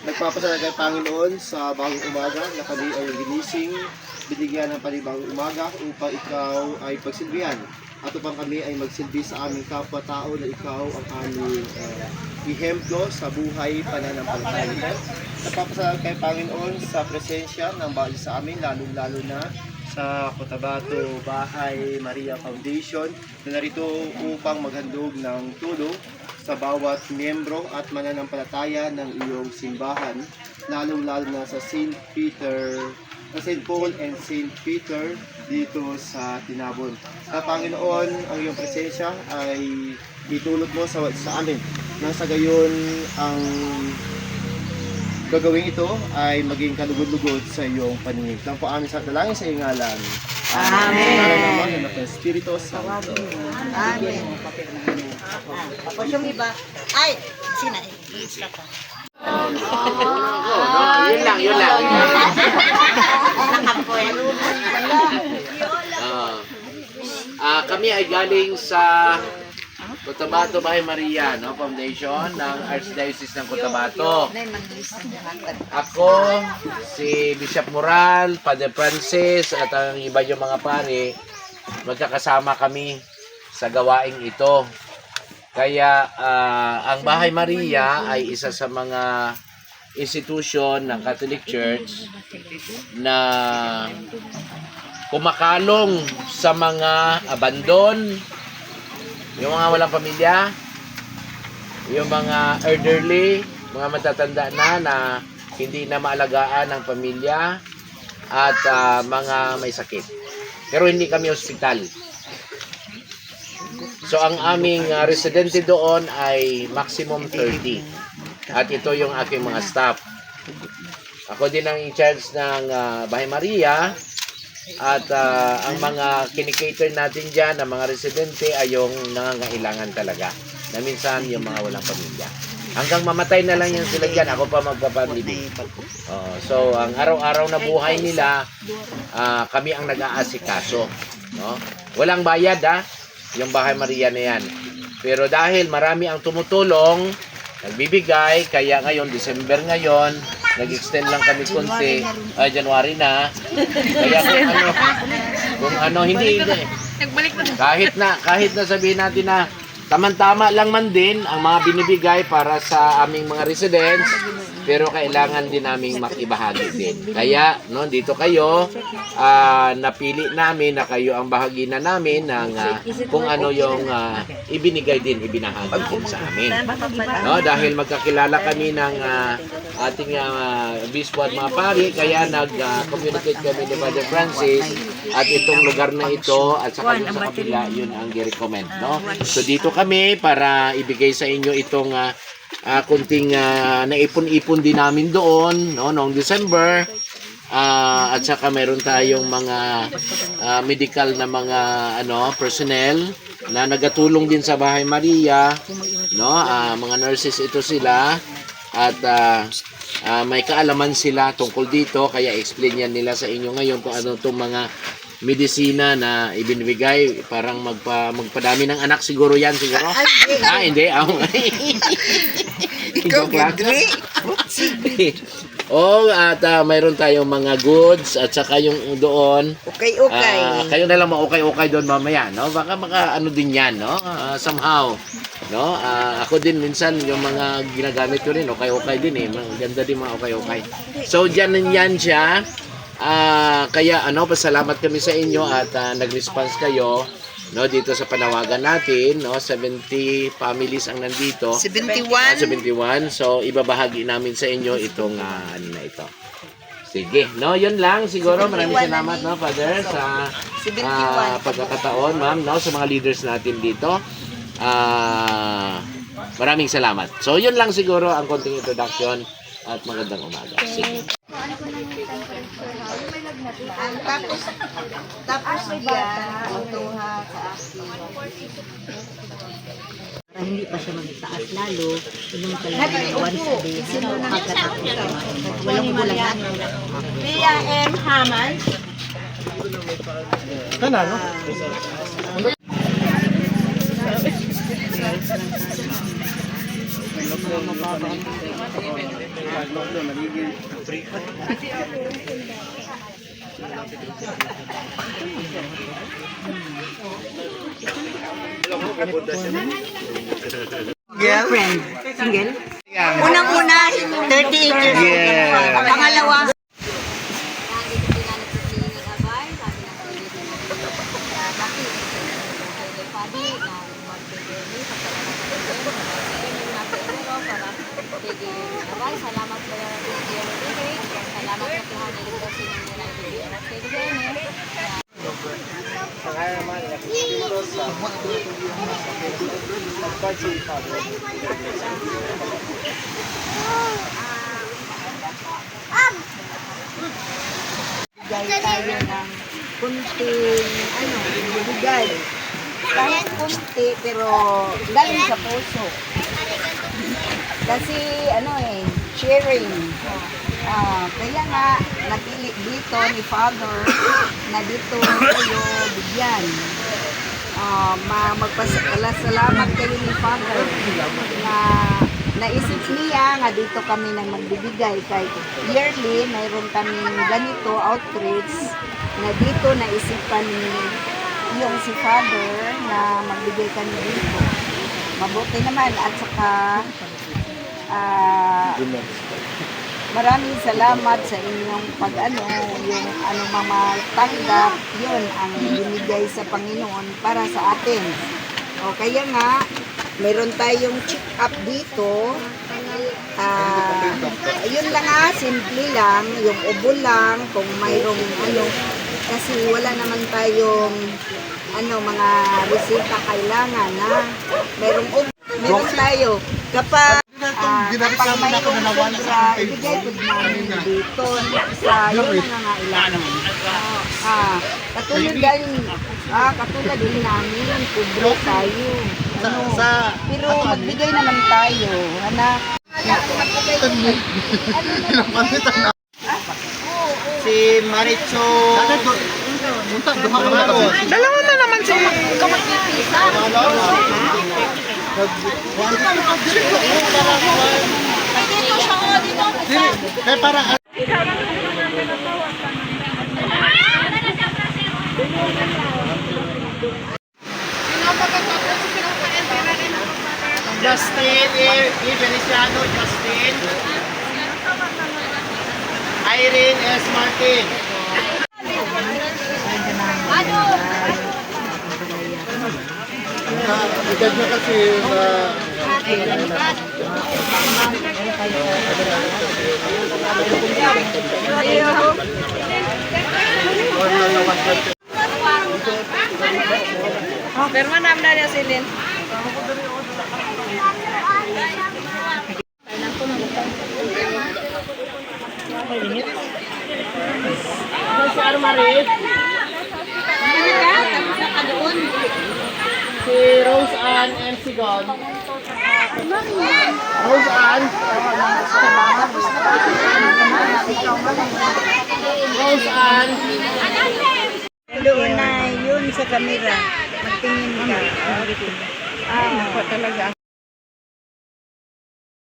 Nagpapasalamat kay Panginoon sa bagong umaga na kami ay ginising, binigyan ng panibagong umaga upang ikaw ay pagsilbihan. At upang kami ay magsilbi sa aming kapwa-tao na ikaw ang aming ihemplo sa buhay pananampalataya. Nagpapasalamat kay Panginoon sa presensya ng bawat sa amin, lalong-lalo na sa Cotabato Bahay Maria Foundation na narito upang maghandog ng tulong sa bawat miyembro at mananampalataya ng iyong simbahan, lalong-lalo na sa St. Paul and St. Peter dito sa Tinabon. Sa Panginoon, ang iyong presensya ay itulot mo sa amin. Nang sa gayon, ang gagawin ito ay maging kalugod-lugod sa iyong paningin. Lang po amin sa dalangin sa iyong ngalan. Amen. Amen. Amen. Ng Espiritu Santo. Amen. Tapos yung iba, ay, sina, i-extra pa. Yun lang. Kami ay galing sa Cotabato Bahay Maria Foundation ng Archdiocese ng Cotabato. Ako, si Bishop Moral, Father Francis, at ang iba yung mga pare, magkakasama kami sa gawaing ito. Kaya ang Bahay Maria ay isa sa mga institusyon ng Catholic Church na kumakalong sa mga abandon, yung mga walang pamilya, yung mga elderly, mga matatanda na hindi na maalagaan ng pamilya, at mga may sakit. Pero hindi kami ospital. So ang aming residente doon ay maximum 30. At ito yung aking mga staff. Ako din ang in-charge ng Bahay Maria. At ang mga kinikater natin dyan, ang mga residente ay yung nangangailangan talaga. Na minsan yung mga walang pamilya. Hanggang mamatay na lang yan sila dyan, ako pa magpapamilya. So ang araw-araw na buhay nila, kami ang nag-aasikaso. No? Walang bayad yung Bahay Maria na yan. Pero dahil marami ang tumutulong, nagbibigay, kaya ngayon, December ngayon, nag-extend lang kami konti, January na. Kaya kung ano, hindi. Kahit na sabihin natin na tamang-tama lang man din ang mga binibigay para sa aming mga residents, pero kailangan din naming makibahagi din. Kaya, dito kayo, napili namin na kayo ang bahagi na namin ng kung ano yung ibinigay din, ibinahagi din sa amin. Dahil magkakilala kami ng ating bispo at mga pari, kaya nag-communicate kami ni Father Francis at itong lugar na ito at saka sa kapila, yun ang i-recommend. So dito kami para ibigay sa inyo itong kunting naipon-ipon din namin doon noong December, at saka meron tayong mga medical na mga personnel na nagatulong din sa Bahay Maria, mga nurses ito sila, at may kaalaman sila tungkol dito, kaya explain yan nila sa inyo ngayon kung ano itong mga medisina na ibinibigay. Parang magpadami ng anak siguro yan siguro. Hindi. Ikaw, Gidri? At mayroon tayong mga goods at saka yung doon. Okay. Kayo na lang ma-okay doon mamaya, Baka ano din yan, somehow. Ako din minsan yung mga ginagamit ko rin, okay din Maganda din mga okay. So diyan yan siya. Kaya pasalamat kami sa inyo at nag-response kayo dito sa panawagan natin, 70 families ang nandito. 71. So ibabahagi namin sa inyo itong na ito. Sige, yun lang siguro. Maraming salamat Father sa pagkakataon, ma'am, sa mga leaders natin dito. Maraming salamat. So yun lang siguro ang konting introduction at magandang umaga. Sige. Tapos may bata, tuha sa akin. Para hindi pa siya magtaas lalo, inom ka lang ng once a day. Pagkatapos walang bulan na. Pia M. Haman. Girlfriend. Single? Unang-una, 38 years old. Pangalawa, salamat po yung salamat po Tuhan iligtas sa United Arab Emirates. bigay tayo ng kunting, bigay. Kahit kunti, pero galing sa puso. Kasi, sharing. Kaya nga, napili dito ni Father na dito kayo bigyan. Magpasalamat kayo ni Father na naisip niya nga dito kami nang magbibigay kay yearly mayroon kami ganito outreach na dito naisipan ni yung si Father na magbigay kami dito. Mabuti naman at saka maraming salamat sa inyong yung mga tanggap, yun ang binigay sa Panginoon para sa atin. O kaya nga, meron tayong check-up dito. Yun lang simple lang, yung ubo lang, kung mayroong kasi wala naman tayong mga resita kailangan na meron tayo kapag mayroong sobra ibigay po namin dito sa yung nangangailangan katulad din namin kubro tayo pero magbigay naman tayo Si Maricho. Dalawa na naman si Kamagpipisa. Dito parang Justin, Veneciano, Justin. Irene S. Martin. Edad na kasi Pero manamda niya silin. si Armaris. Si Rose Ann M. Sigon. Rose Ann. Rose Ann. Doon na yun sa kamera. Magtingin ka. Ako talaga.